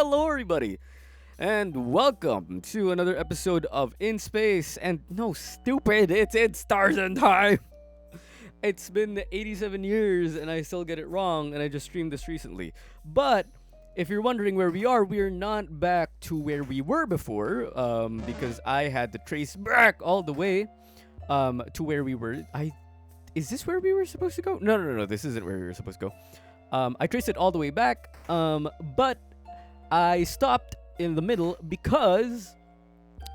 Hello, everybody, and welcome to another episode of In Space. And no, stupid, it's in Stars and Time. It's been 87 years, and I still get it wrong, and I just streamed this recently. But if you're wondering where we are not back to where we were before, because I had to trace back all the way to where we were. Is this where we were supposed to go? No, this isn't where we were supposed to go. I traced it all the way back, but I stopped in the middle because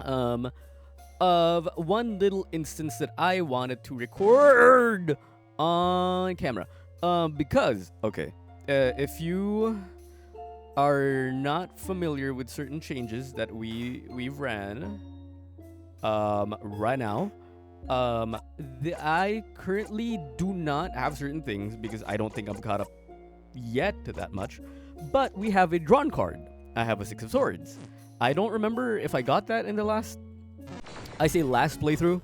of one little instance that I wanted to record on camera. If you are not familiar with certain changes that we've ran right now, I currently do not have certain things because I don't think I'm caught up yet to that much. But we have a drawn card. I have a Six of Swords. I don't remember if I got that in the last playthrough.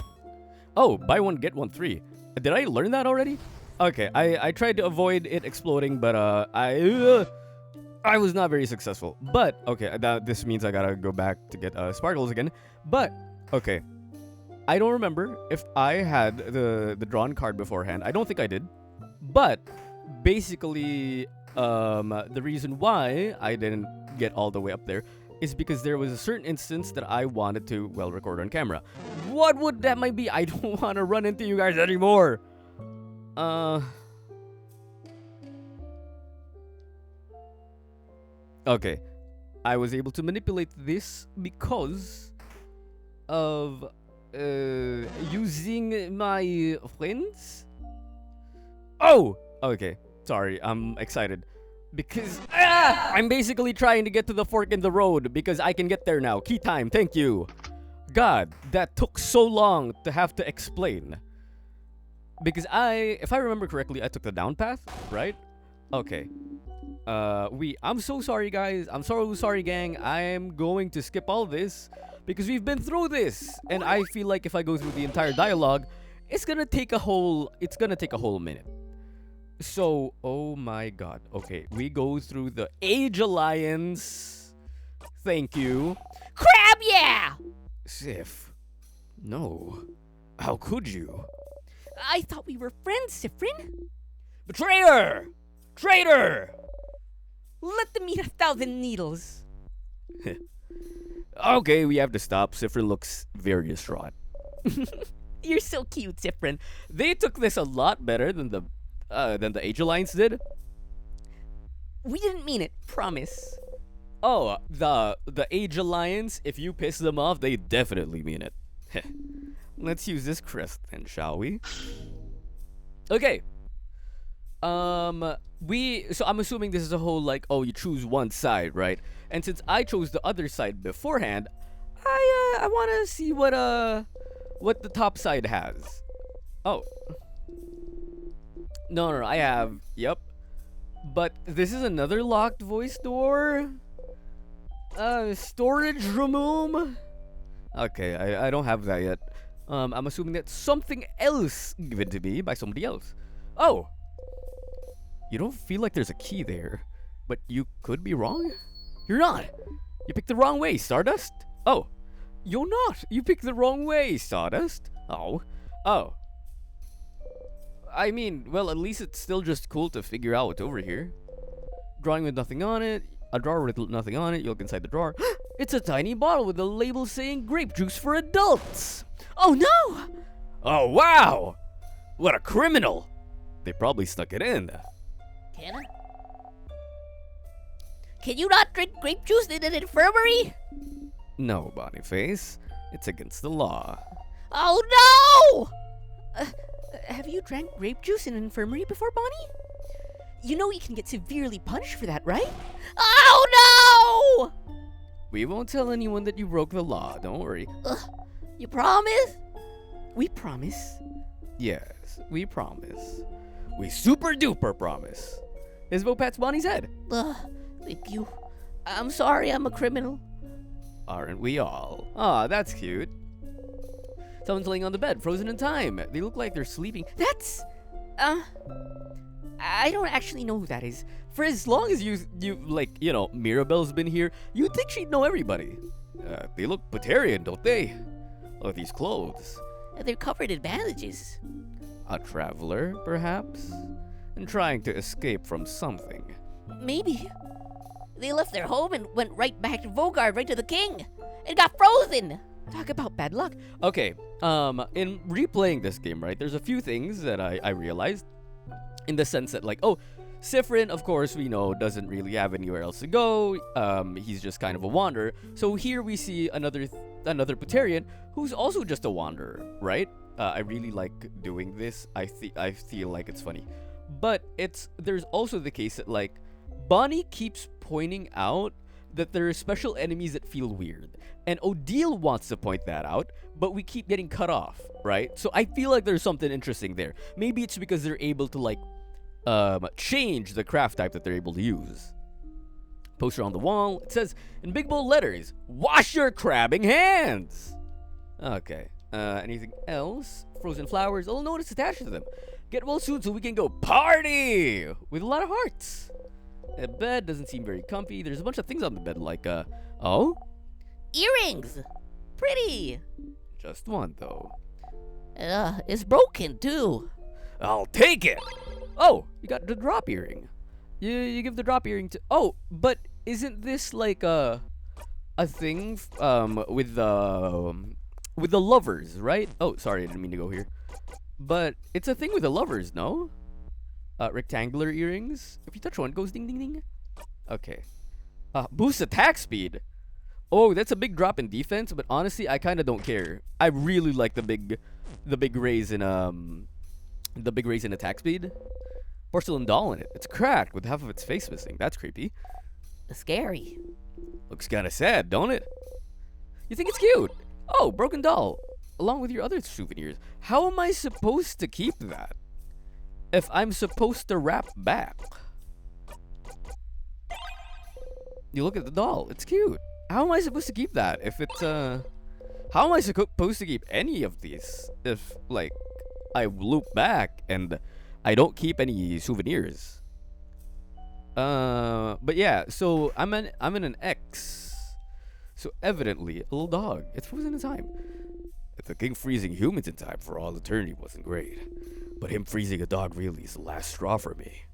Oh, buy one, get one free. Did I learn that already? Okay, I tried to avoid it exploding, but I was not very successful. But, okay, this means I gotta go back to get sparkles again. But, okay. I don't remember if I had the drawn card beforehand. I don't think I did. But, basically, the reason why I didn't get all the way up there is because there was a certain instance that I wanted to, record on camera. What would that might be? I don't want to run into you guys anymore. Okay. I was able to manipulate this because of using my friends. Oh! Okay. Sorry, I'm excited. Because I'm basically trying to get to the fork in the road because I can get there now. Key time, thank you. God, that took so long to have to explain. Because if I remember correctly, I took the down path, right? Okay. I'm so sorry, guys. I'm so sorry, gang. I'm going to skip all this because we've been through this. And I feel like if I go through the entire dialogue, it's gonna take a whole minute. So, oh my god. Okay, we go through the Age Alliance. Thank you. Crab, yeah! Sif. No. How could you? I thought we were friends, Sifrin. Betrayer! Traitor! Let them eat 1,000 needles. Okay, we have to stop. Sifrin looks very distraught. You're so cute, Sifrin. They took this a lot better than the Age Alliance did. We didn't mean it, promise. Oh, the Age Alliance, if you piss them off, they definitely mean it. Let's use this crest then, shall we? Okay. So I'm assuming this is a whole you choose one side, right? And since I chose the other side beforehand, I want to see what the top side has. Oh. No, I have, yep. But this is another locked voice door. Storage room. Okay, I don't have that yet. I'm assuming that's something else given to me by somebody else. Oh. You don't feel like there's a key there, but you could be wrong? You're not. You picked the wrong way, Stardust. Oh. You're not. You picked the wrong way, Stardust. Oh. I mean, well, at least it's still just cool to figure out what's over here. Drawing with nothing on it. A drawer with nothing on it. You look inside the drawer. It's a tiny bottle with a label saying grape juice for adults. Oh, no! Oh, wow! What a criminal! They probably stuck it in. Can I? Can you not drink grape juice in an infirmary? No, Boniface. It's against the law. Oh, no! Have you drank grape juice in an infirmary before, Bonnie? You know you can get severely punished for that, right? Oh, no! We won't tell anyone that you broke the law, don't worry. You promise? We promise. Yes, we promise. We super duper promise. Isbo pats Bonnie's head. Thank you. I'm sorry I'm a criminal. Aren't we all? Aw, that's cute. Someone's laying on the bed, frozen in time. They look like they're sleeping. That's... I don't actually know who that is. For as long as you like, Mirabelle's been here, you'd think she'd know everybody. They look Batarian, don't they? Look at these clothes. They're covered in bandages. A traveler, perhaps? And trying to escape from something. Maybe. They left their home and went right back to Vogard, right to the king. And got frozen. Talk about bad luck. Okay, in replaying this game, right, there's a few things that I realized. In the sense that, like, Sifrin, of course, we know, doesn't really have anywhere else to go. He's just kind of a wanderer. So here we see another Batarian who's also just a wanderer, right? I really like doing this. I feel like it's funny. But there's also the case that, like, Bonnie keeps pointing out that there are special enemies that feel weird. And Odile wants to point that out, but we keep getting cut off, right? So I feel like there's something interesting there. Maybe it's because they're able to, like, change the craft type that they're able to use. Poster on the wall. It says in big bold letters, "Wash your crabbing hands." Okay. Anything else? Frozen flowers. Oh no, it's attached to them. Get well soon so we can go party with a lot of hearts. The bed doesn't seem very comfy. There's a bunch of things on the bed, like Earrings. Pretty. Just one though. It's broken too. I'll take it. Oh, you got the drop earring. You give the drop earring to. Oh, but isn't this like a thing with the lovers, right? Oh, sorry, I didn't mean to go here. But it's a thing with the lovers, no? Rectangular earrings. If you touch one, it goes ding ding ding. Okay. Boost attack speed. Oh, that's a big drop in defense, but honestly, I kind of don't care. I really like the big raise in attack speed. Porcelain doll in it. It's cracked with half of its face missing. That's creepy. Scary. Looks kind of sad, don't it? You think it's cute? Oh, broken doll. Along with your other souvenirs. How am I supposed to keep that? If I'm supposed to wrap back. You look at the doll. It's cute. How am I supposed to keep that? If it's, how am I supposed to keep any of these? If, like, I loop back and I don't keep any souvenirs. But yeah, so I'm in an X. So evidently, a little dog. It's frozen in time. If the king freezing humans in time for all eternity wasn't great, but him freezing a dog really is the last straw for me.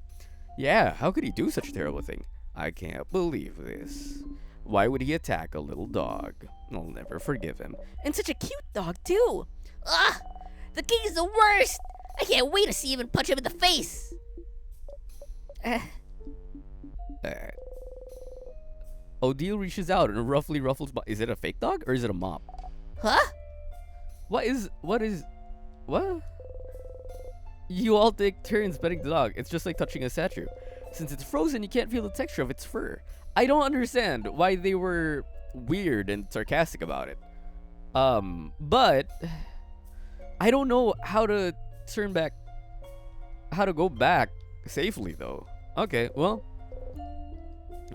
Yeah, how could he do such a terrible thing? I can't believe this. Why would he attack a little dog? I'll never forgive him. And such a cute dog, too. Ugh! The king's the worst! I can't wait to see him and punch him in the face! Odile reaches out and roughly ruffles. Is it a fake dog or is it a mop? Huh? What? You all take turns petting the dog. It's just like touching a statue. Since it's frozen, you can't feel the texture of its fur. I don't understand why they were weird and sarcastic about it. But I don't know how to go back safely though. Okay, well,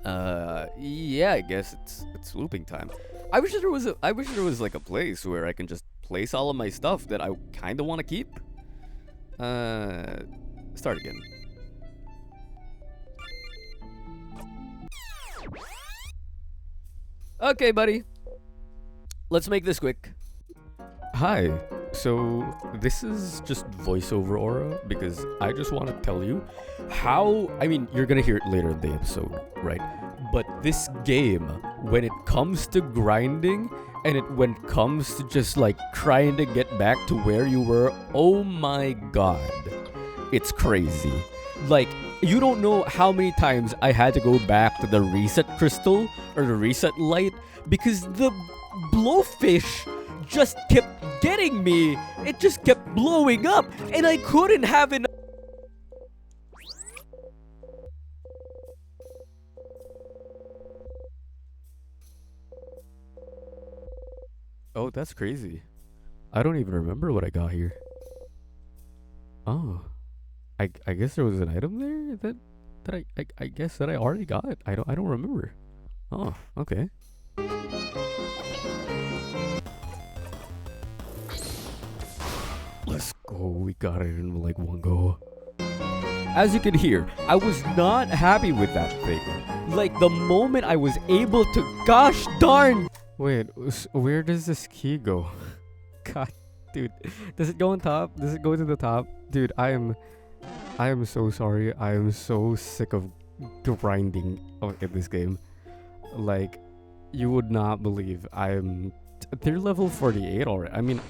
yeah, I guess it's looping time. I wish there was like a place where I can just place all of my stuff that I kind of want to keep. Start again. Okay, buddy. Let's make this quick. Hi. So this is just voiceover aura because I just want to tell you how, I mean, you're going to hear it later in the episode, right? But this game, when it comes to grinding and when it comes to just like trying to get back to where you were, oh my god, it's crazy. Like, you don't know how many times I had to go back to the reset crystal or the reset light because the blowfish just kept getting me. It just kept blowing up and I couldn't have enough. Oh, that's crazy. I don't even remember what I got here. Oh. I guess there was an item there that I guess that I already got. I don't remember. Oh, okay. Let's go. We got it in like one go. as you can hear, I was not happy with that thing. Like, the moment I was able to, gosh darn. Wait, where does this key go? God, dude, does it go on top? Does it go to the top? Dude, I am so sorry. I am so sick of grinding in this game. Like, you would not believe they're level 48 already. I mean,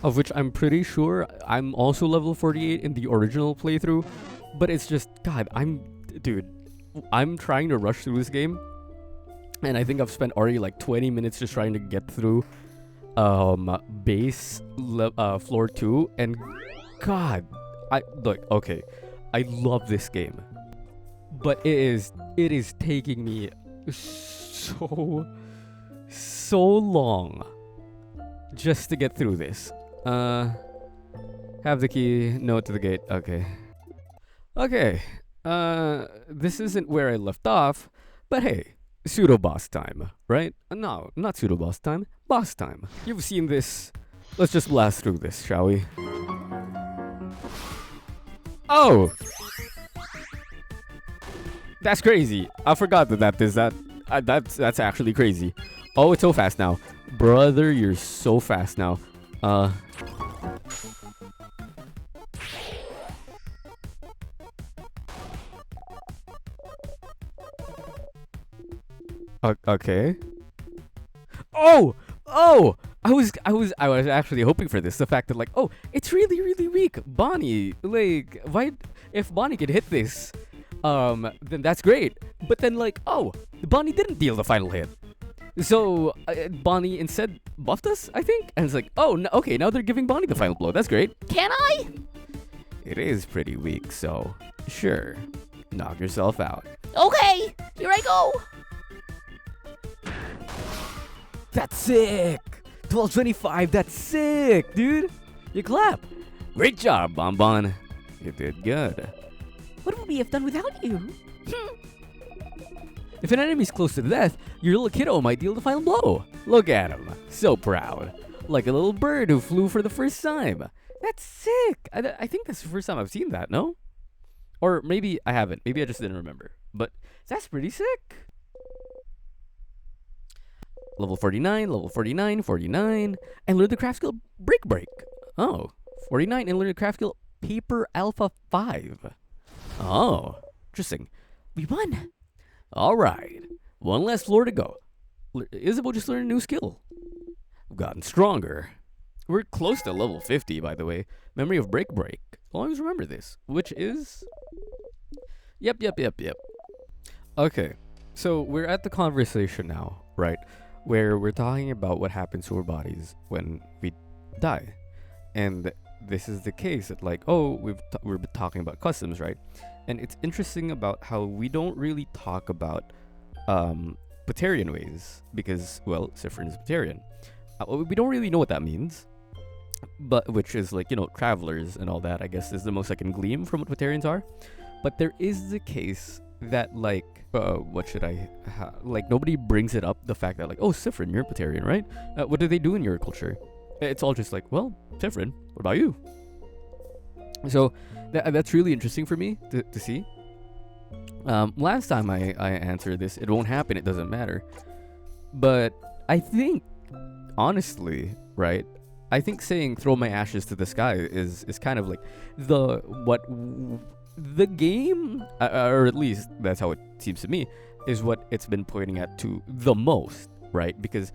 of which I'm pretty sure I'm also level 48 in the original playthrough. But it's just, God, dude, I'm trying to rush through this game. And I think I've spent already like 20 minutes just trying to get through floor 2. And God, okay, I love this game. But it is taking me so long just to get through this. Have the key, no to the gate. Okay, this isn't where I left off, but hey, pseudo boss time, right? No, not pseudo boss time, boss time. You've seen this. Let's just blast through this, shall we? Oh, that's crazy. I forgot that's actually crazy. Oh, it's so fast now. Brother, you're so fast now. Okay. Oh! I was actually hoping for this. The fact that, like, oh, it's really, really weak. Bonnie, like, why? If Bonnie could hit this, then that's great. But then, like, oh, Bonnie didn't deal the final hit. So Bonnie instead buffed us, I think. And it's like, oh, no, okay, now they're giving Bonnie the final blow. That's great. Can I? It is pretty weak, so sure, knock yourself out. Okay, here I go. That's sick. 1225. That's sick, dude. You clap. Great job, Bonbon. You did good. What would we have done without you? If an enemy's close to death, your little kiddo might deal the final blow. Look at him. So proud. Like a little bird who flew for the first time. That's sick. I think that's the first time I've seen that, no? Or maybe I haven't. Maybe I just didn't remember. But that's pretty sick. Level 49, level 49, 49. And learn the craft skill Break. Oh, 49 and learn the craft skill Paper Alpha 5. Oh, interesting. We won. All right. One last floor to go. Isabel just learned a new skill. We've gotten stronger. We're close to level 50, by the way. Memory of Break. Always remember this, which is... Yep. Okay, so we're at the conversation now, right? Where we're talking about what happens to our bodies when we die. And this is the case that, like, oh, we're talking about customs, right? And it's interesting about how we don't really talk about Patarian ways because, well, Siffrin is Patarian. We don't really know what that means, but which is like, you know, travelers and all that, I guess, is the most I can glean from what Patarians are. But there is the case that, like, like, nobody brings it up, the fact that, like, oh, Siffrin, you're Patarian, right? What do they do in your culture? It's all just like, well, Siffrin, what about you? So that's really interesting for me to see. Last time I answered this, it won't happen, it doesn't matter. But I think, honestly, right, I think saying throw my ashes to the sky is kind of like the game, or at least that's how it seems to me, is what it's been pointing at to the most, right? Because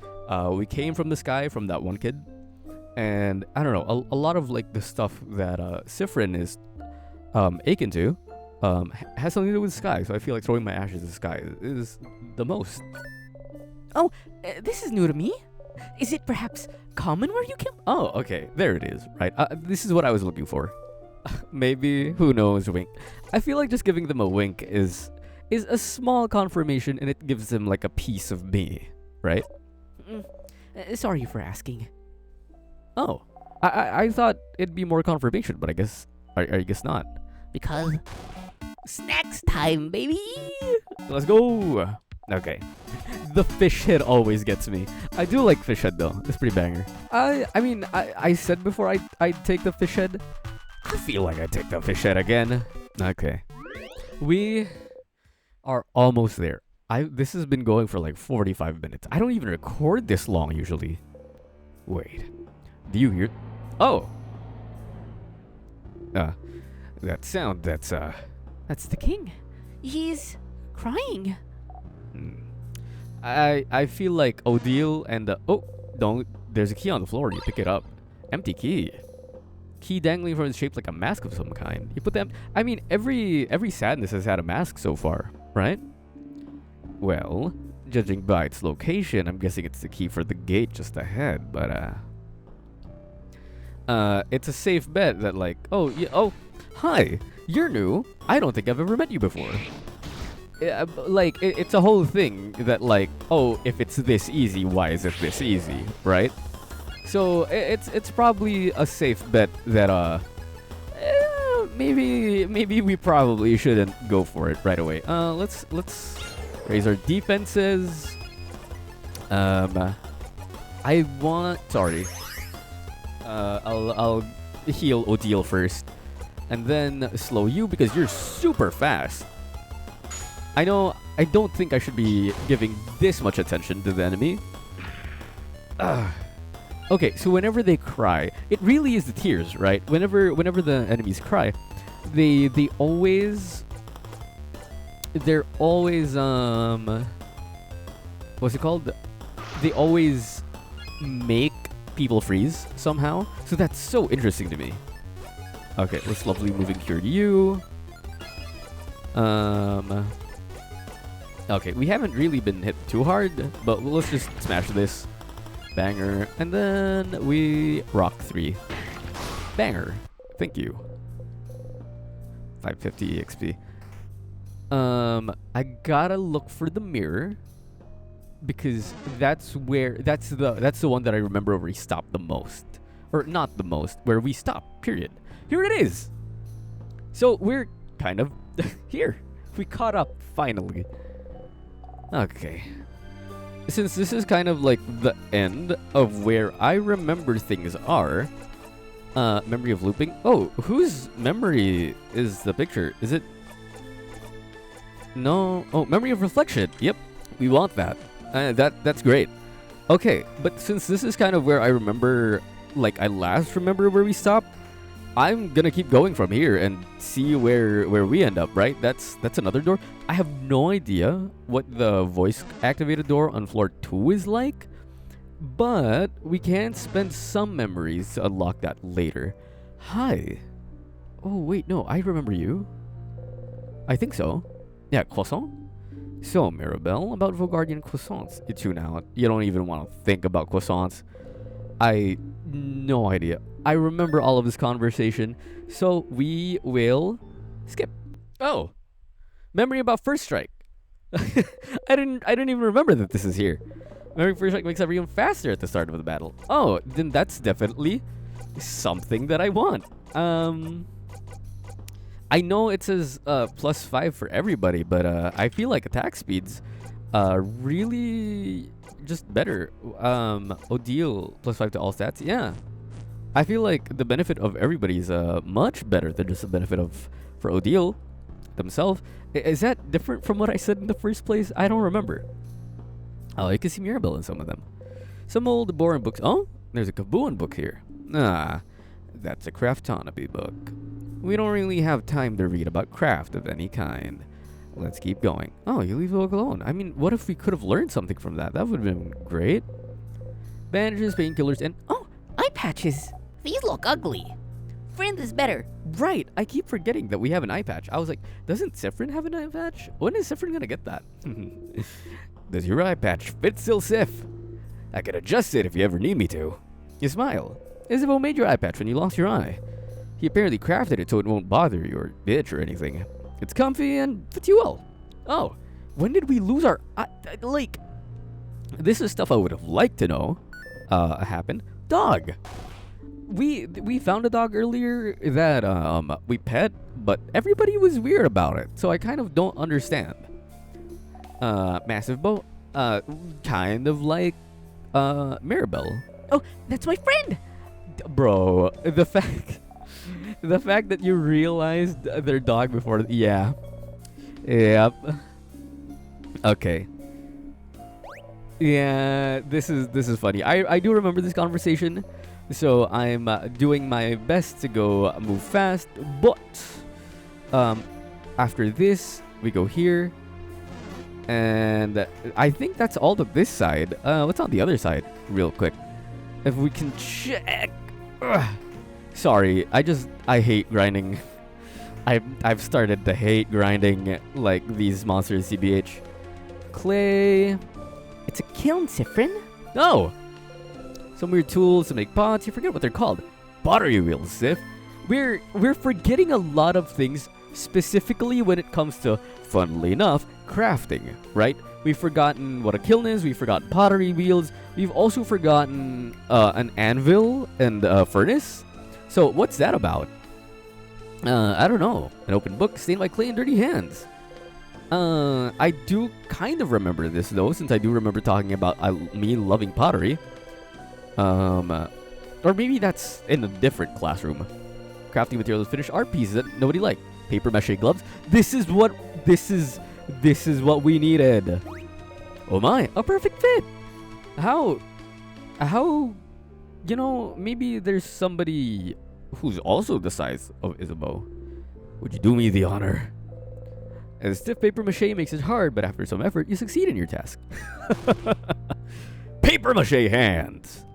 we came from the sky from that one kid. And I don't know, a lot of like the stuff that Siffrin is akin to has something to do with the sky. So I feel like throwing my ashes to the sky is the most. Oh, this is new to me. Is it perhaps common where you came? Oh, okay, there it is, right? This is what I was looking for. Maybe, who knows, wink. I feel like just giving them a wink is a small confirmation, and it gives them like a piece of me, right? Sorry for asking. Oh, I thought it'd be more confirmation, but I guess not. Because snacks time, baby. Let's go. Okay. The fish head always gets me. I do like fish head though. It's pretty banger. I mean, I said before I'd take the fish head I feel like I take the fish head again. Okay. We are almost there. This has been going for like 45 minutes. I don't even record this long usually. Wait. Do you hear? Oh. That sound, that's the king. He's crying. I feel like Odile and oh, don't, there's a key on the floor. You pick it up. Empty key. Key dangling from it's shaped like a mask of some kind. You put them. I mean, every sadness has had a mask so far, right? Well, judging by its location, I'm guessing it's the key for the gate just ahead. But it's a safe bet that like, oh yeah, oh, hi, you're new. I don't think I've ever met you before. Like it's a whole thing that like, oh, if it's this easy, why is it this easy, right? So it's probably a safe bet that maybe we probably shouldn't go for it right away. Let's raise our defenses. I want, sorry. I'll heal Odile first, and then slow you because you're super fast. I know. I don't think I should be giving this much attention to the enemy. Okay, so whenever they cry, it really is the tears, right? Whenever the enemies cry, they're always what's it called? They always make people freeze somehow. So that's so interesting to me. Okay, let's lovely moving here to you. Okay, we haven't really been hit too hard, but let's just smash this. Banger. And then we rock 3. Banger. Thank you. 550 EXP. I gotta look for the mirror because that's the one that I remember where we stopped the most. Or not the most, where we stopped, period. Here it is. So we're kind of here. We caught up finally. Okay. Since this is kind of like the end of where I remember things are, memory of looping. Oh, whose memory is the picture? Is it? No. Oh, memory of reflection. Yep, we want that. That's great. Okay, but since this is kind of where I remember, like I last remember where we stopped, I'm gonna keep going from here and see where we end up, right? That's another door. I have no idea what the voice activated door on floor 2 is like, but we can spend some memories to unlock that later. Hi. Oh wait, no, I remember you. I think so. Yeah, croissant. So Mirabelle, about Vogardian croissants. You tune out. You don't even want to think about croissants. No idea. I remember all of this conversation, so we will skip. Oh, memory about first strike. I didn't even remember that this is here. Memory of first strike makes everyone faster at the start of the battle. Oh, then that's definitely something that I want. I know it says +5 for everybody, but I feel like attack speeds really just better. Odile +5 to all stats. Yeah. I feel like the benefit of everybody is much better than just the benefit for Odile themselves. Is that different from what I said in the first place? I don't remember. Oh, you can see Mirabelle in some of them. Some old boring books. Oh, there's a Kabuan book here. Ah, that's a Craftonomy book. We don't really have time to read about craft of any kind. Let's keep going. Oh, you leave the book alone. I mean, what if we could have learned something from that? That would have been great. Bandages, painkillers, and oh, eye patches. These look ugly. Friend is better. Right, I keep forgetting that we have an eye patch. I was like, doesn't Sifrin have an eye patch? When is Sifrin gonna get that? Does your eye patch fit still, Sif? I can adjust it if you ever need me to. You smile. Isabel made your eye patch when you lost your eye. He apparently crafted it so it won't bother you or itch or anything. It's comfy and fits you well. Oh, when did we lose our eye? Like, this is stuff I would have liked to know happened. Dog. We found a dog earlier that we pet, but everybody was weird about it, so I kind of don't understand. Massive boat, kind of like Mirabelle. Oh, that's my friend. Bro, the fact The fact that you realized their dog before. Yeah. Yep. Okay. Yeah, this is funny. I do remember this conversation, so I'm doing my best to go move fast. But after this, we go here, and I think that's all to this side. What's on the other side, real quick? If we can check. Ugh. Sorry, I hate grinding. I've started to hate grinding like these monsters, CBH. Clay. It's a kiln, Sifrin. Oh! Some weird tools to make pots. You forget what they're called. Pottery wheels, Sif. We're forgetting a lot of things, specifically when it comes to, funnily enough, crafting, right? We've forgotten what a kiln is. We've forgotten pottery wheels. We've also forgotten an anvil and a furnace. So what's that about? I don't know. An open book stained by clay and dirty hands. I do kind of remember this though, since I do remember talking about me loving pottery. Or maybe that's in a different classroom. Crafting materials, finished art pieces that nobody liked. Paper mache gloves. This is what we needed. Oh my, a perfect fit. How, you know, maybe there's somebody who's also the size of Isabeau. Would you do me the honor? As stiff paper mache makes it hard, but after some effort, you succeed in your task. Paper mache hands.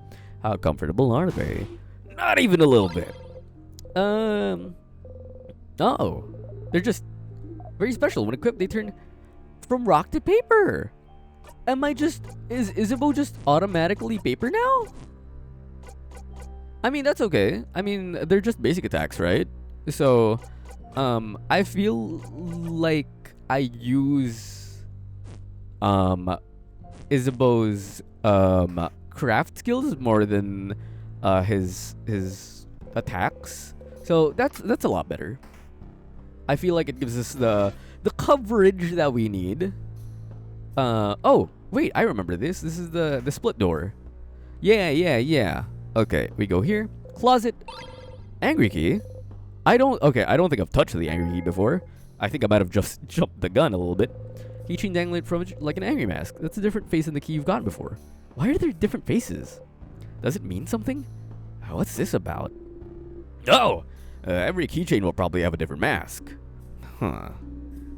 How comfortable are they? Not even a little bit. Oh. They're just very special. When equipped, they turn from rock to paper. Is Isabeau just automatically paper now? I mean, that's okay. I mean, they're just basic attacks, right? So, I feel like I use Isabeau's craft skills more than his attacks. So that's a lot better. I feel like it gives us the coverage that we need. Oh wait, I remember this. This is the split door. Yeah. Okay, we go here. Closet. Angry key. I don't think I've touched the angry key before. I think I might have just jumped the gun a little bit. Keychain dangling from it like an angry mask. That's a different face than the key you've gotten before. Why are there different faces? Does it mean something? What's this about? Oh! Every keychain will probably have a different mask. Huh.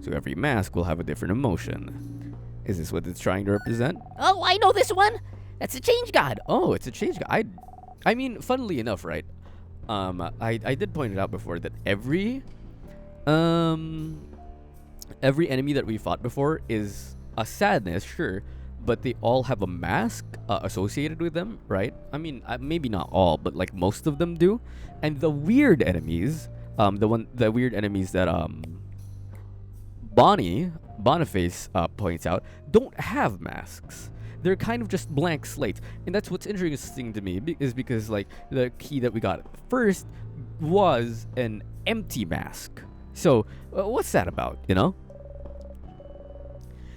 So every mask will have a different emotion. Is this what it's trying to represent? Oh, I know this one. That's a change god. Oh, it's a change god. I mean, funnily enough, right? I did point it out before that every enemy that we fought before is a sadness, sure, but they all have a mask associated with them, right? I mean, maybe not all, but like most of them do. And the weird enemies, the weird enemies that Boniface points out, don't have masks. They're kind of just blank slates. And that's what's interesting to me, is because like the key that we got first was an empty mask. So what's that about, you know?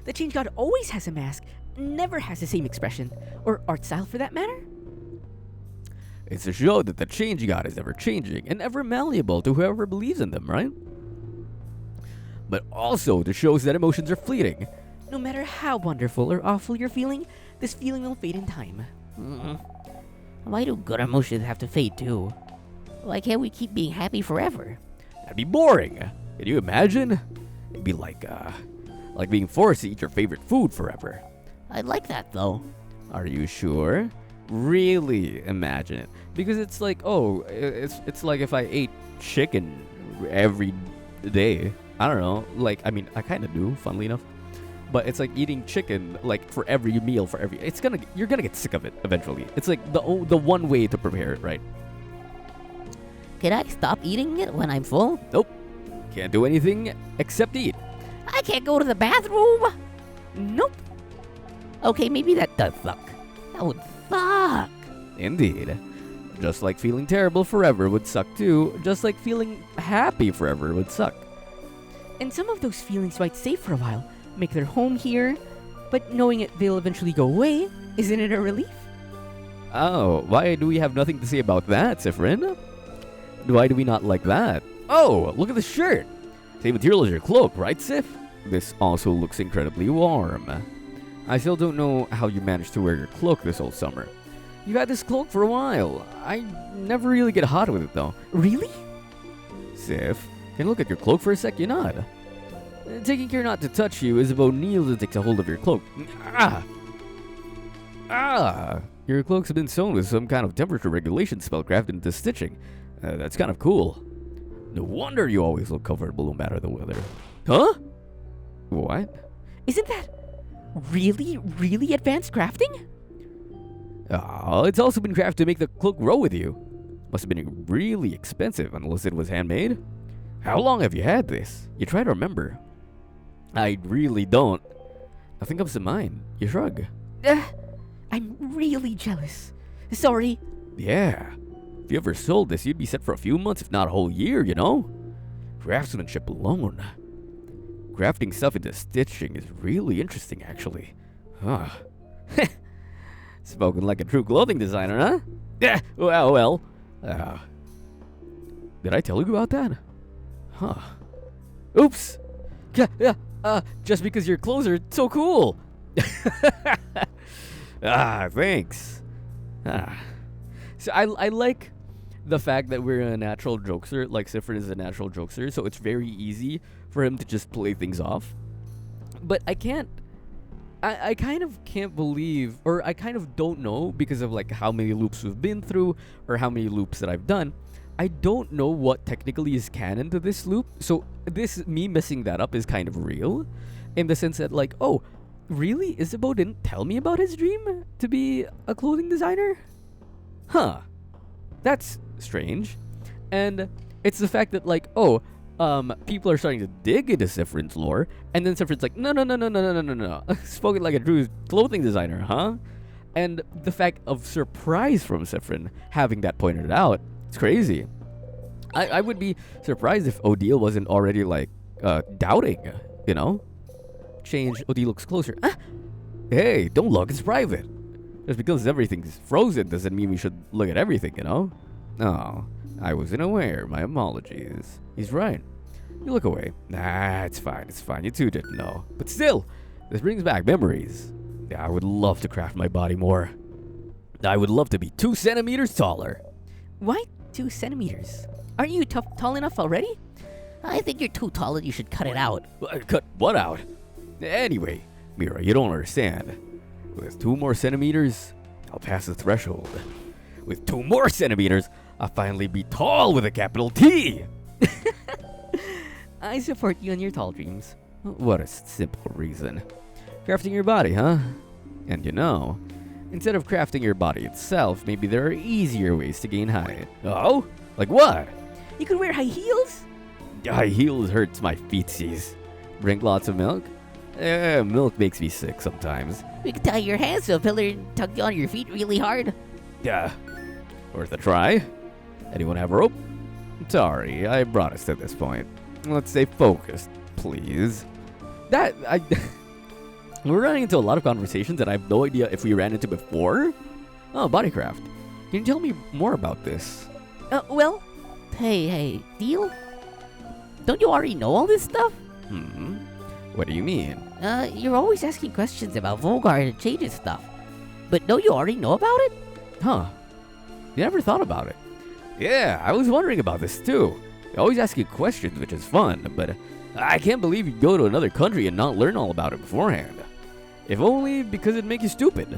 The change god always has a mask, never has the same expression, or art style for that matter. It's to show that the change god is ever changing and ever malleable to whoever believes in them, right? But also to show that emotions are fleeting. No matter how wonderful or awful you're feeling, this feeling will fade in time. Why do good emotions have to fade too? Why can't we keep being happy forever? That'd be boring. Can you imagine? It'd be like being forced to eat your favorite food forever. I'd like that though. Are you sure? Really imagine it. Because it's like, oh, it's like if I ate chicken every day. I don't know. Like, I mean, I kind of do, funnily enough. But it's like eating chicken, like for every meal, you're gonna get sick of it eventually. It's like the one way to prepare it, right? Can I stop eating it when I'm full? Nope. Can't do anything except eat. I can't go to the bathroom? Nope. Okay, maybe that does suck. That would suck. Indeed. Just like feeling terrible forever would suck too. Just like feeling happy forever would suck. And some of those feelings might stay for a while, make their home here, but knowing it they'll eventually go away, isn't it a relief? Oh, why do we have nothing to say about that, Sifrin? Why do we not like that? Oh, look at the shirt. Same material as your cloak, right, Sif? This also looks incredibly warm. I still don't know how you managed to wear your cloak this whole summer. You've had this cloak for a while. I never really get hot with it, though. Really? Sif, can you look at your cloak for a sec? You're not. Taking care not to touch you is about Neil takes a hold of your cloak. Ah! Ah! Your cloak's been sewn with some kind of temperature regulation spell crafted into stitching. That's kind of cool. No wonder you always look comfortable no matter the weather. Huh? What? Isn't that really, really advanced crafting? Oh, it's also been crafted to make the cloak grow with you. Must have been really expensive unless it was handmade. How long have you had this? You try to remember. I really don't. Nothing comes to mind. You shrug. I'm really jealous. Sorry. Yeah. If you ever sold this, you'd be set for a few months, if not a whole year, you know? Craftsmanship alone. Crafting stuff into stitching is really interesting, actually. Huh. Spoken like a true clothing designer, huh? Yeah, well. Did I tell you about that? Huh. Oops. Just because your clothes are so cool. Thanks. So I like the fact that we're a natural jokester, like Sifrin is a natural jokester, so it's very easy for him to just play things off. But I kind of can't believe, or I kind of don't know, because of like how many loops we've been through, or how many loops that I've done. I don't know what technically is canon to this loop, so me messing that up is kind of real, in the sense that like, oh, really? Isabeau didn't tell me about his dream to be a clothing designer? Huh. That's strange. And it's the fact that like, oh, people are starting to dig into Sifrin's lore, and then Sifrin's like, no. Spoken like a true clothing designer, huh? And the fact of surprise from Sifrin having that pointed out, it's crazy. I would be surprised if Odile wasn't already like doubting, you know? Change, Odile looks closer. Hey, don't look, it's private. Just because everything's frozen doesn't mean we should look at everything, you know? Oh, I wasn't aware. My apologies. He's right. You look away. Nah, it's fine. You two didn't know. But still, this brings back memories. Yeah, I would love to craft my body more. I would love to be 2 centimeters taller. Why 2 centimeters? Aren't you tall enough already? I think you're too tall and you should cut it out. Cut what out? Anyway, Mira, you don't understand. With 2 more centimeters, I'll pass the threshold. With 2 more centimeters, I'll finally be tall with a capital T. I support you in your tall dreams. What a simple reason. Crafting your body, huh? And you know, instead of crafting your body itself, maybe there are easier ways to gain height. Oh? Like what? You could wear high heels? High heels hurts my feetsies. Drink lots of milk? Milk makes me sick sometimes. We could tie your hands to a pillar and tug on your feet really hard. Yeah. Worth a try? Anyone have a rope? Sorry, I brought us to this point. Let's stay focused, please. We're running into a lot of conversations that I have no idea if we ran into before. Oh, bodycraft. Can you tell me more about this? Well... Hey, Deal? Don't you already know all this stuff? What do you mean? You're always asking questions about Volgar and changes stuff. But don't you already know about it? Huh. You never thought about it. Yeah, I was wondering about this too. You always ask you questions, which is fun, but I can't believe you'd go to another country and not learn all about it beforehand. If only because it'd make you stupid.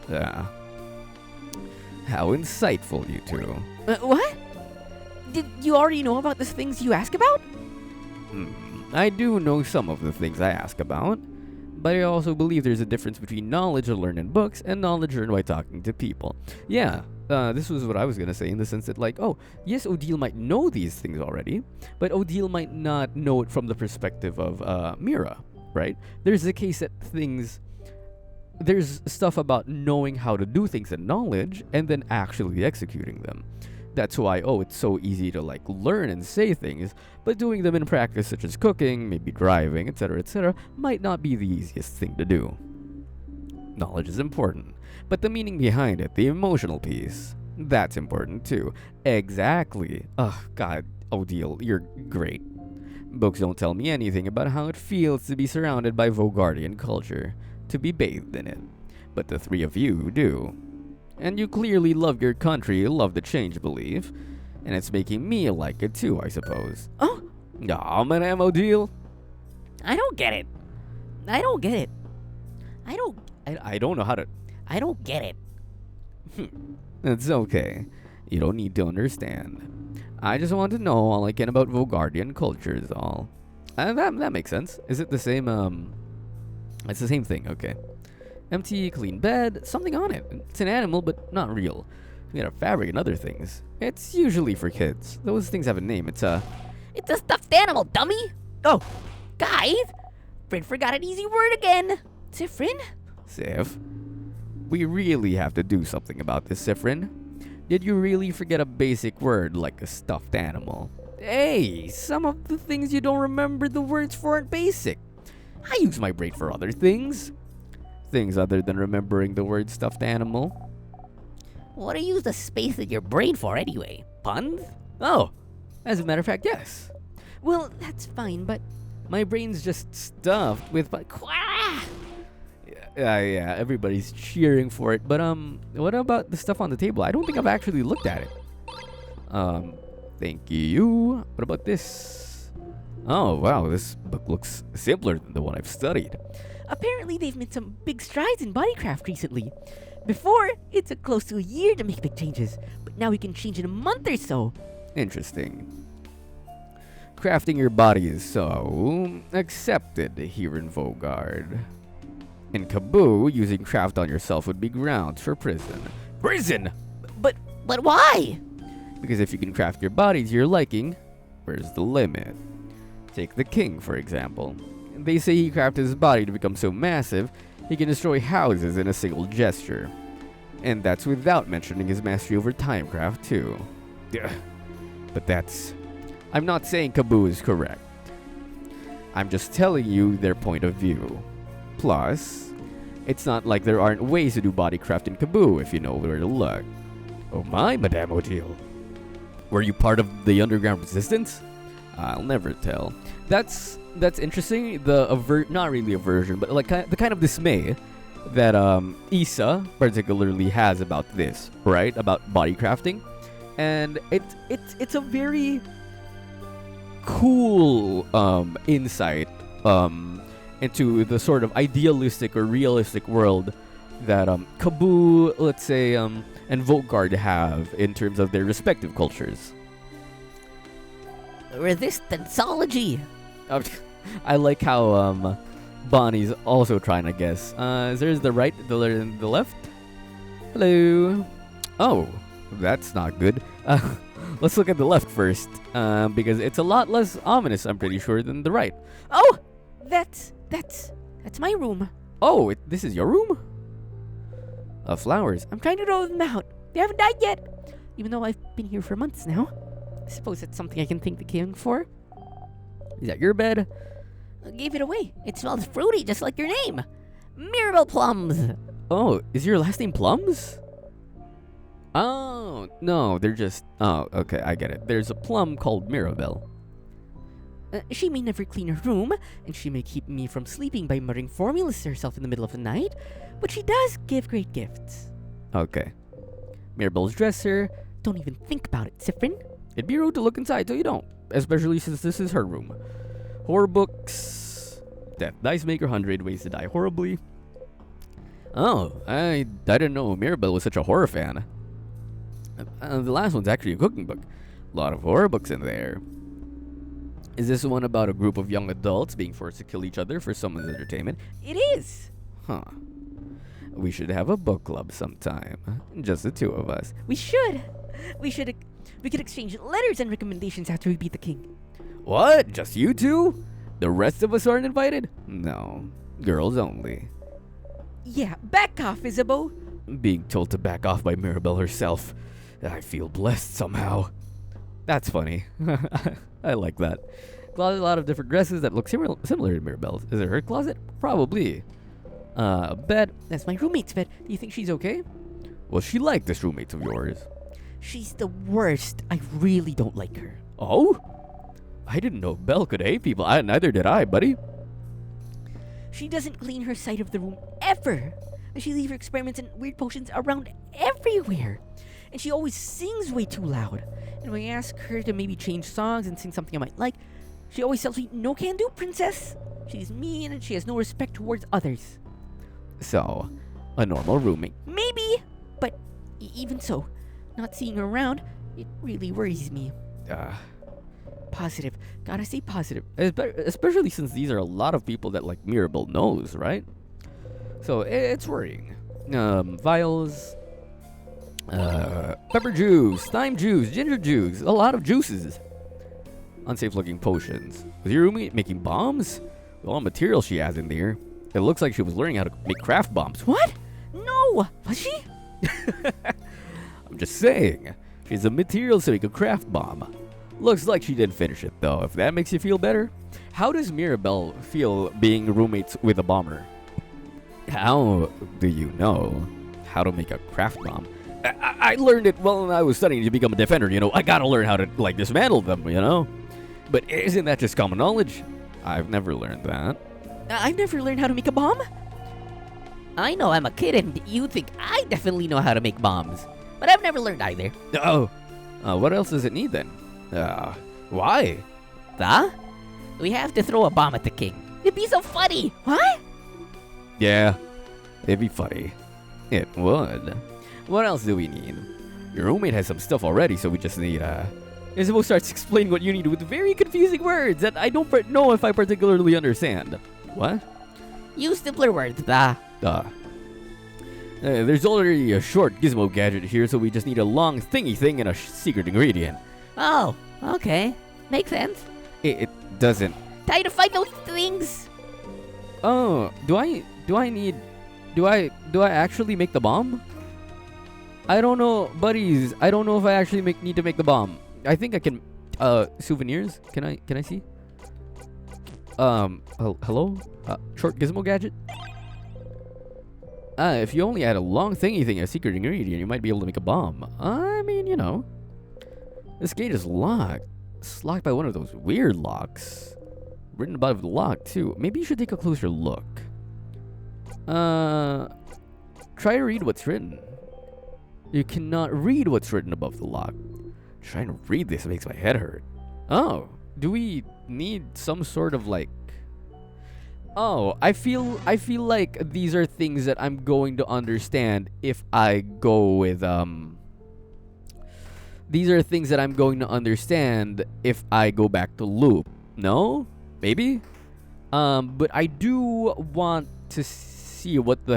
How insightful, you two. What? Did you already know about the things you ask about? I do know some of the things I ask about, but I also believe there's a difference between knowledge learned in books and knowledge learned by talking to people. Yeah, this was what I was going to say in the sense that, like, oh, yes, Odile might know these things already, but Odile might not know it from the perspective of Mira, right? There's the case that there's stuff about knowing how to do things and knowledge and then actually executing them. That's why, it's so easy to like learn and say things, but doing them in practice, such as cooking, maybe driving, etc., might not be the easiest thing to do. Knowledge is important, but the meaning behind it, the emotional piece, That's important too. Exactly. Ugh, God, Odile, you're great. Books don't tell me anything about how it feels to be surrounded by Vogardian culture, to be bathed in it. But the three of you do. And you clearly love your country, love the change belief. And it's making me like it too, I suppose. Oh, Aw, Madame Odile. I don't get it. I don't get it. I don't know how to... I don't get it. It's okay. You don't need to understand. I just want to know all I can about Vogardian culture is all. That makes sense. Is it the same, It's the same thing, okay. Empty, clean bed, something on it. It's an animal, but not real. We got a fabric and other things. It's usually for kids. Those things have a name. It's a stuffed animal, dummy. Oh, guys, Fred forgot an easy word again. Sifrin? Sif. We really have to do something about this, Sifrin. Did you really forget a basic word like a stuffed animal? Hey, some of the things you don't remember the words for aren't basic. I use my brain for other things. Things other than remembering the word stuffed animal. What do you use the space in your brain for anyway? Puns? Oh, as a matter of fact, yes. Well, that's fine, but My brain's just stuffed with... Yeah, everybody's cheering for it. But, what about the stuff on the table? I don't think I've actually looked at it. Thank you. What about this? Oh, wow, this book looks simpler than the one I've studied. apparently they've made some big strides in bodycraft recently. Before, it took close to a year to make big changes, but now we can change in a month or so. Interesting. Crafting your body is so accepted here in Vogard. In Kaboo, using craft on yourself would be grounds for prison. Prison! But why? Because if you can craft your body to your liking, where's the limit? Take the king, for example. They say he crafted his body to become so massive, he can destroy houses in a single gesture. And that's without mentioning his mastery over timecraft, too. Ugh. But that's... I'm not saying Kaboo is correct. I'm just telling you their point of view. Plus, it's not like there aren't ways to do bodycraft in Kaboo if you know where to look. Oh my, Madame Odile. Were you part of the underground resistance? I'll never tell. That's interesting. Not really aversion, but like the kind of dismay that Issa particularly has about this, right? About body crafting, and it's a very cool insight into the sort of idealistic or realistic world that Kaboo, let's say, and Vogard have in terms of their respective cultures. Resistanceology. I like how Bonnie's also trying to guess. There's the right, the left. Hello. Oh, that's not good. Let's look at the left first, because it's a lot less ominous, I'm pretty sure, than the right. Oh, that's my room. Oh, this is your room? Flowers. I'm trying to roll them out. They haven't died yet, even though I've been here for months now. I suppose that's something I can thank the king for. Is that your bed? I gave it away. It smells fruity, just like your name. Mirabelle plums. Oh, is your last name Plums? Oh, no, they're just... Oh, okay, I get it. There's a plum called Mirabelle. She may never clean her room, and she may keep me from sleeping by muttering formulas to herself in the middle of the night, but she does give great gifts. Okay. Mirabelle's dresser. Don't even think about it, Sifrin. It'd be rude to look inside, so you don't. Especially since this is her room. Horror books. Death Dice Maker 100 Ways to Die Horribly. Oh, I didn't know Mirabelle was such a horror fan. The last one's actually a cooking book. A lot of horror books in there. Is this one about a group of young adults being forced to kill each other for someone's entertainment? It is. Huh. We should have a book club sometime. Just the two of us. We should. We could exchange letters and recommendations after we beat the king. What? Just you two? The rest of us aren't invited? No. Girls only. Yeah, back off, Isabeau. Being told to back off by Mirabelle herself. I feel blessed somehow. That's funny. I like that. A lot of different dresses that look similar to Mirabelle's. Is it her closet? Probably. Bed. That's my roommate's bed. Do you think she's okay? Well, she liked this roommate of yours. She's the worst. I really don't like her. Oh? I didn't know Belle could hate people. Neither did I, buddy. She doesn't clean her side of the room ever. She leaves her experiments and weird potions around everywhere. And she always sings way too loud. And when I ask her to maybe change songs and sing something I might like, she always tells me, "No can do, princess." She's mean and she has no respect towards others. So, a normal roommate. Maybe, but even so, not seeing her around, it really worries me. Positive. Gotta stay positive. Especially since these are a lot of people that like Mirabelle knows, right? So it's worrying. Vials, pepper juice, thyme juice, ginger juice, a lot of juices. Unsafe looking potions. Was your roommate making bombs? With all the material she has in there, it looks like she was learning how to make craft bombs. What? No! Was she? I'm just saying. She has the materials to make a craft bomb. Looks like she didn't finish it, though, if that makes you feel better. How does Mirabelle feel being roommates with a bomber? How do you know how to make a craft bomb? I learned it when I was studying to become a defender, you know. I gotta learn how to, like, dismantle them, you know? But isn't that just common knowledge? I've never learned that. I've never learned how to make a bomb. I know I'm a kid and you think I definitely know how to make bombs. But I've never learned either. Oh, what else does it need then? Why? We have to throw a bomb at the king. It'd be so funny. What? Yeah, it'd be funny. It would. What else do we need? Your roommate has some stuff already, so we just need, Isabel starts explaining what you need with very confusing words that I don't know if I particularly understand. What? Use simpler words, There's already a short gizmo gadget here, so we just need a long thingy thing and a secret ingredient. Oh, okay. Makes sense. It doesn't. Time to find those things. Oh, do I actually make the bomb? I don't know, buddies. I don't know if I actually need to make the bomb. I think I can. Souvenirs. Can I see? Hello. Short gizmo gadget. If you only add a long thingy thing, a secret ingredient, you might be able to make a bomb. I mean, you know. This gate is locked. It's locked by one of those weird locks. Written above the lock, too. Maybe you should take a closer look. Try to read what's written. You cannot read what's written above the lock. Trying to read this makes my head hurt. Oh, do we need some sort of like... Oh, I feel like these are things that I'm going to understand if I go with, These are things that I'm going to understand if I go back to loop. No? Maybe? But I do want to see what's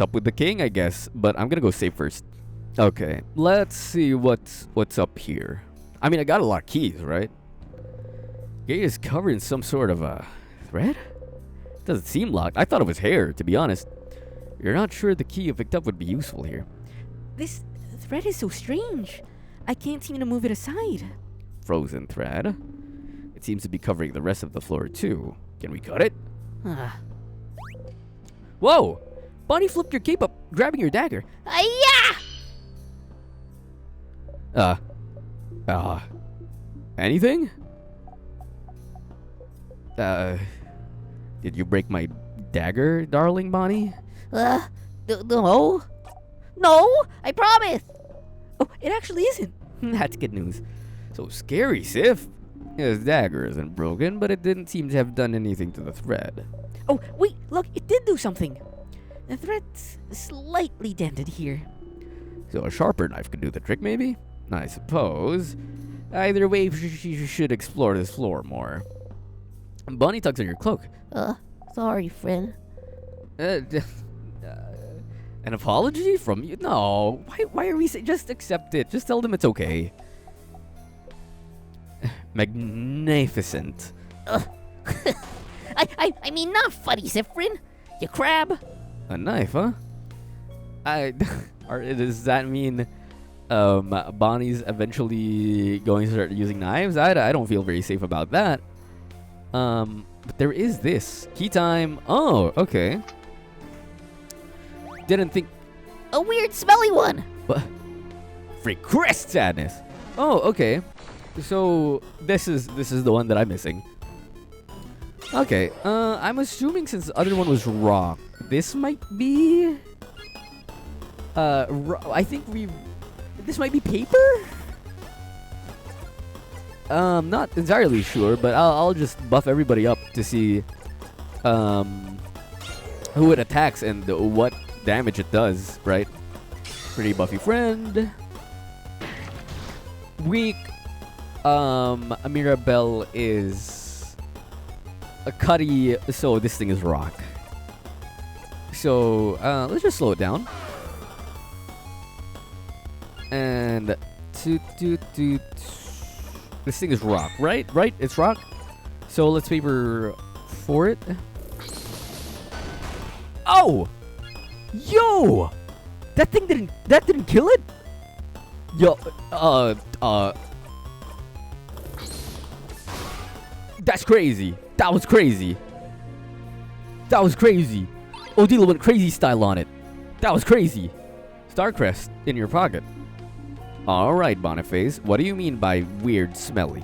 up with the king, I guess. But I'm gonna go save first. Okay, let's see what's up here. I mean, I got a lot of keys, right? Gate is covered in some sort of a thread? Doesn't seem locked. I thought it was hair, to be honest. You're not sure the key you picked up would be useful here. This thread is so strange. I can't seem to move it aside. Frozen thread. It seems to be covering the rest of the floor, too. Can we cut it? Whoa! Bonnie flipped your cape up, grabbing your dagger. Anything? Did you break my dagger, darling Bonnie? No. No, I promise. Oh, it actually isn't. That's good news. So scary, Sif. His dagger isn't broken, but it didn't seem to have done anything to the thread. Oh, wait, look, it did do something. The thread's slightly dented here. So a sharper knife could do the trick, maybe? I suppose. Either way, you should explore this floor more. Bonnie tugs on your cloak. Sorry, friend. An apology from you? No. Why are we saying? Just accept it. Just tell them it's okay. Magnificent. I mean, not funny, Zifrin. You crab. A knife, huh? Does that mean Bonnie's eventually going to start using knives? I don't feel very safe about that. But there is this. Key time. Oh, okay. Didn't think... A weird smelly one. What? Freak Crest sadness. Oh, okay. So this is the one that I'm missing. Okay. I'm assuming since the other one was rock, this might be. I think this might be paper. Not entirely sure, but I'll just buff everybody up to see who it attacks and what damage it does, right? Pretty buffy friend. Weak. Mirabelle is a Cuddy, so this thing is rock. So let's just slow it down. And this thing is rock, right? Right? It's rock. So let's paper for it. Oh! Yo! That didn't kill it? Yo, that's crazy. That was crazy. That was crazy. Odila went crazy style on it. That was crazy. Starcrest in your pocket. Alright, Boniface. What do you mean by weird smelly?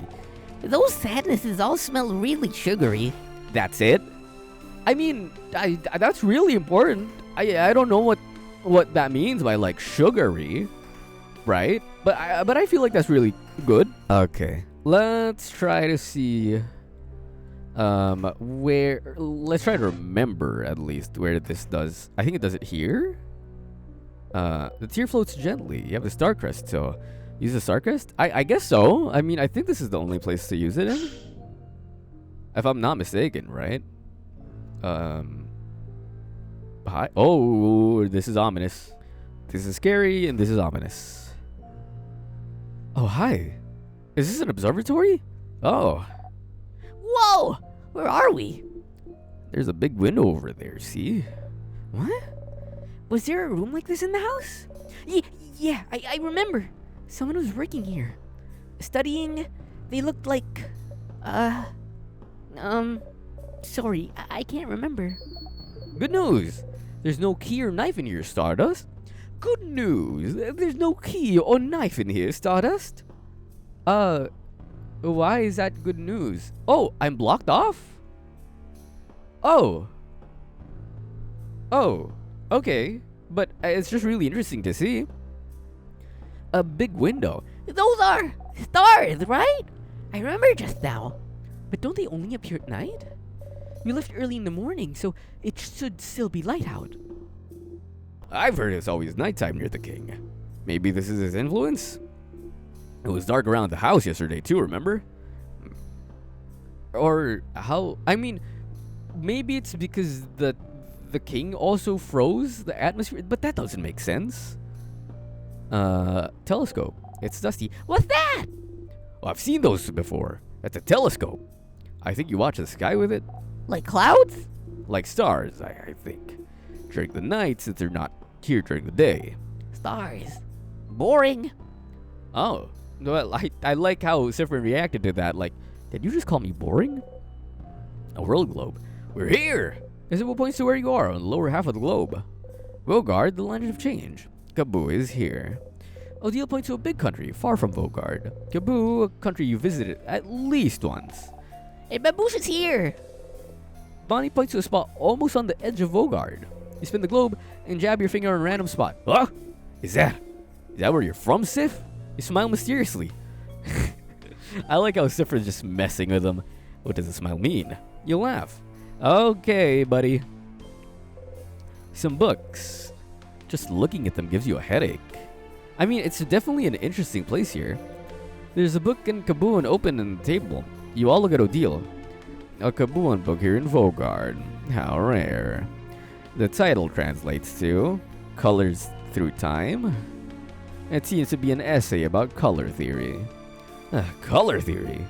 Those sadnesses all smell really sugary. That's it? I mean, that's really important. I don't know what that means by like sugary, right? But I feel like that's really good. Okay, let's try to see let's try to remember at least where this does. I think it does it here. The tear floats gently. You have the star crest, so use the star crest? I guess so. I mean, I think this is the only place to use it in, if I'm not mistaken, right? Hi. Oh, this is ominous. This is scary, and this is ominous. Oh, hi. Is this an observatory? Oh. Whoa! Where are we? There's a big window over there, see? What? Was there a room like this in the house? Yeah, I remember. Someone was working here. Studying. They looked like... Sorry, I can't remember. Good news. There's no key or knife in here, Stardust. Good news. There's no key or knife in here, Stardust. Why is that good news? Oh, I'm blocked off? Oh. Oh. Okay. But it's just really interesting to see. A big window. Those are stars, right? I remember just now. But don't they only appear at night? We left early in the morning, so it should still be light out. I've heard it's always nighttime near the king. Maybe this is his influence? It was dark around the house yesterday too, remember? Or how... I mean, maybe it's because the king also froze the atmosphere, but that doesn't make sense. Telescope. It's dusty. What's that? Well, I've seen those before. That's a telescope. I think you watch the sky with it. Like clouds? Like stars, I think. During the night, since they're not here during the day. Stars. Boring. Oh. Well, I like how Sifrin reacted to that. Like, did you just call me boring? A world globe. We're here! Is it what points to where you are on the lower half of the globe? Vogard, the land of change. Kaboo is here. Odile points to a big country far from Vogard. Kaboo, a country you visited at least once. Hey, Baboosh is here! Bonnie points to a spot almost on the edge of Vogard. You spin the globe and jab your finger on a random spot. Huh? Is that where you're from, Sif? You smile mysteriously. I like how Sifrin's just messing with him. What does the smile mean? You laugh. Okay, buddy. Some books. Just looking at them gives you a headache. I mean, it's definitely an interesting place here. There's a book in Kaboo open on the table. You all look at Odile. A Kabooan book here in Vogard. How rare. The title translates to Colors Through Time. It seems to be an essay about color theory. Color theory?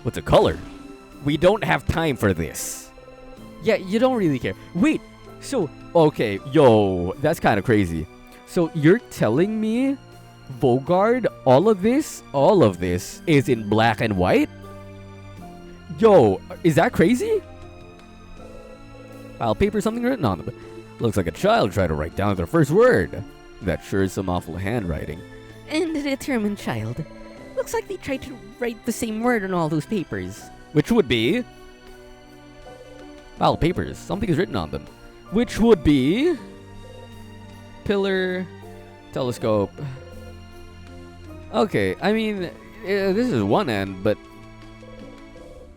What's a color? We don't have time for this. Yeah, you don't really care. Wait, so, okay, yo, that's kind of crazy. So you're telling me Vogard, all of this is in black and white? Yo, is that crazy? I'll paper something written on them. Looks like a child tried to write down their first word. That sure is some awful handwriting. And a determined child. Looks like they tried to write the same word on all those papers. Which would be... Pile of papers. Something is written on them. Which would be... Pillar... Telescope... Okay, I mean... this is one end, but...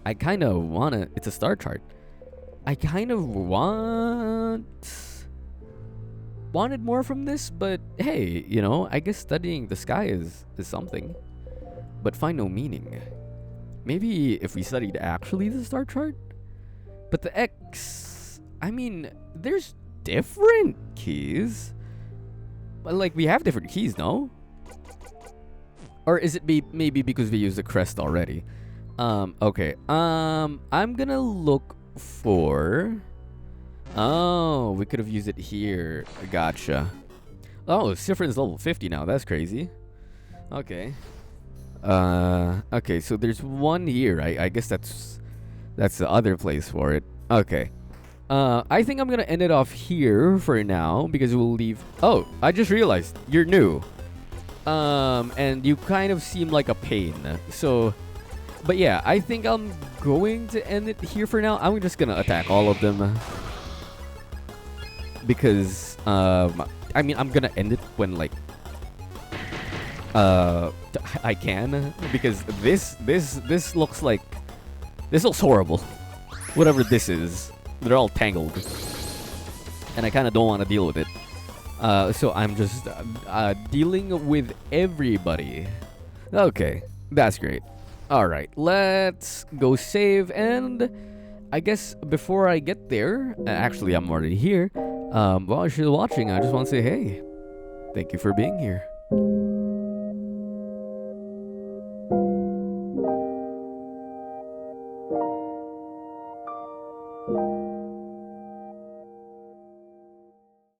I kind of want to... It's a star chart. I kind of wanted more from this, but hey, you know, I guess studying the sky is something. But find no meaning. Maybe if we studied actually the star chart? But the X... I mean, there's different keys. But like, we have different keys, no? Or is it maybe because we use the crest already? Okay. I'm gonna look for... Oh, we could have used it here. Gotcha. Oh, Sifrin's level 50 now. That's crazy. Okay. Okay, so there's one here. I guess that's the other place for it. Okay. I think I'm gonna end it off here for now because we'll leave... Oh, I just realized you're new. And you kind of seem like a pain. So... But yeah, I think I'm going to end it here for now. I'm just gonna attack all of them. Because, I mean, I'm gonna end it when, like, I can. Because this looks like... This looks horrible. Whatever this is. They're all tangled. And I kind of don't want to deal with it. So I'm just dealing with everybody. Okay, that's great. Alright, let's go save, and I guess before I get there, actually I'm already here, while you're watching, I just want to say, hey, thank you for being here.